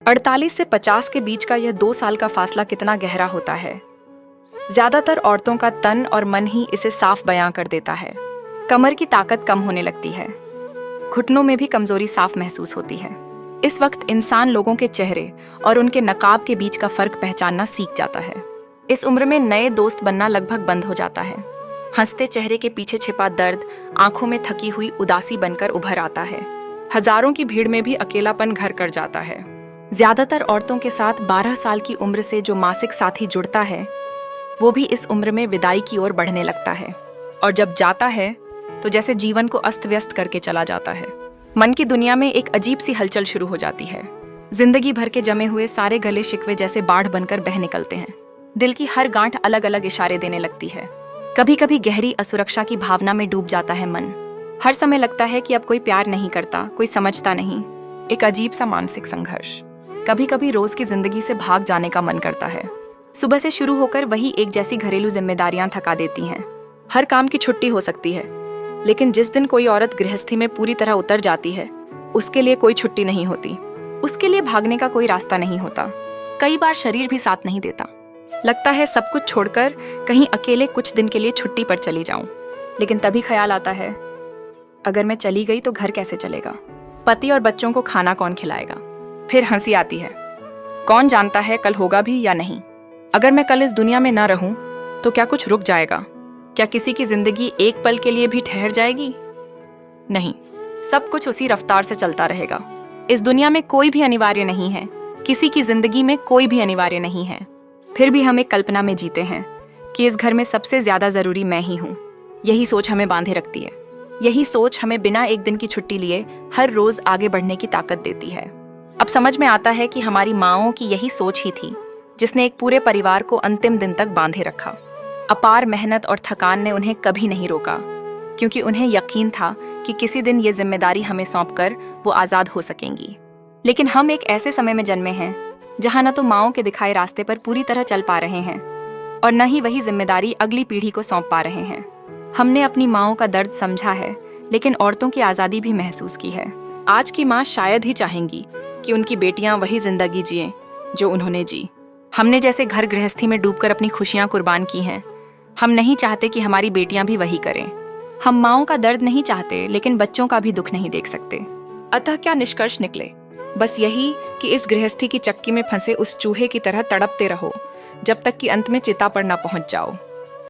48 से 50 के बीच का यह 2 साल का फासला कितना गहरा होता है। ज्यादातर औरतों का तन और मन ही इसे साफ बयां कर देता है। कमर की ताकत कम होने लगती है, घुटनों में भी कमजोरी साफ महसूस होती है। इस वक्त इंसान लोगों के चेहरे और उनके नकाब के बीच का फर्क पहचानना सीख जाता है। इस उम्र में नए दोस्त बनना लगभग बंद हो जाता है। हंसते चेहरे के पीछे छिपा दर्द आंखों में थकी हुई उदासी बनकर उभर आता है। हजारों की भीड़ में भी अकेलापन घर कर जाता है। ज्यादातर औरतों के साथ 12 साल की उम्र से जो मासिक साथी जुड़ता है वो भी इस उम्र में विदाई की ओर बढ़ने लगता है, और जब जाता है तो जैसे जीवन को अस्त व्यस्त करके चला जाता है। मन की दुनिया में एक अजीब सी हलचल शुरू हो जाती है। जिंदगी भर के जमे हुए सारे गले शिकवे जैसे बाढ़ बनकर बह निकलते हैं। दिल की हर गांठ अलग अलग इशारे देने लगती है। कभी कभी गहरी असुरक्षा की भावना में डूब जाता है मन। हर समय लगता है कि अब कोई प्यार नहीं करता, कोई समझता नहीं। एक अजीब सा मानसिक संघर्ष। कभी कभी रोज की जिंदगी से भाग जाने का मन करता है। सुबह से शुरू होकर वही एक जैसी घरेलू जिम्मेदारियां थका देती हैं। हर काम की छुट्टी हो सकती है, लेकिन जिस दिन कोई औरत गृहस्थी में पूरी तरह उतर जाती है उसके लिए कोई छुट्टी नहीं होती। उसके लिए भागने का कोई रास्ता नहीं होता। कई बार शरीर भी साथ नहीं देता। लगता है सब कुछ छोड़कर कहीं अकेले कुछ दिन के लिए छुट्टी पर चली जाऊं। लेकिन तभी ख्याल आता है, अगर मैं चली गई तो घर कैसे चलेगा? पति और बच्चों को खाना कौन खिलाएगा? फिर हंसी आती है, कौन जानता है कल होगा भी या नहीं। अगर मैं कल इस दुनिया में ना रहूं तो क्या कुछ रुक जाएगा? क्या किसी की जिंदगी एक पल के लिए भी ठहर जाएगी? नहीं, सब कुछ उसी रफ्तार से चलता रहेगा। इस दुनिया में कोई भी अनिवार्य नहीं है, किसी की जिंदगी में कोई भी अनिवार्य नहीं है। फिर भी हम एक कल्पना में जीते हैं कि इस घर में सबसे ज्यादा जरूरी मैं ही हूँ। यही सोच हमें बांधे रखती है। यही सोच हमें बिना एक दिन की छुट्टी लिए हर रोज आगे बढ़ने की ताकत देती है। अब समझ में आता है कि हमारी माँओं की यही सोच ही थी जिसने एक पूरे परिवार को अंतिम दिन तक बांधे रखा। अपार मेहनत और थकान ने उन्हें कभी नहीं रोका, क्योंकि उन्हें यकीन था कि किसी दिन ये जिम्मेदारी हमें सौंपकर वो आजाद हो सकेंगी। लेकिन हम एक ऐसे समय में जन्मे हैं जहां न तो माँओं के दिखाए रास्ते पर पूरी तरह चल पा रहे हैं और न ही वही जिम्मेदारी अगली पीढ़ी को सौंप पा रहे हैं। हमने अपनी माँओं का दर्द समझा है, लेकिन औरतों की आज़ादी भी महसूस की है। आज की माँ शायद ही चाहेंगी कि उनकी बेटियां वही जिंदगी जिएं जो उन्होंने जी। हमने जैसे घर गृहस्थी में डूबकर अपनी खुशियां कुर्बान की हैं, हम नहीं चाहते कि हमारी बेटियां भी वही करें। हम माँओं का दर्द नहीं चाहते, लेकिन बच्चों का भी दुख नहीं देख सकते। अतः क्या निष्कर्ष निकले? बस यही कि इस गृहस्थी की चक्की में फंसे उस चूहे की तरह तड़पते रहो जब तक कि अंत में चिता पर न पहुंच जाओ।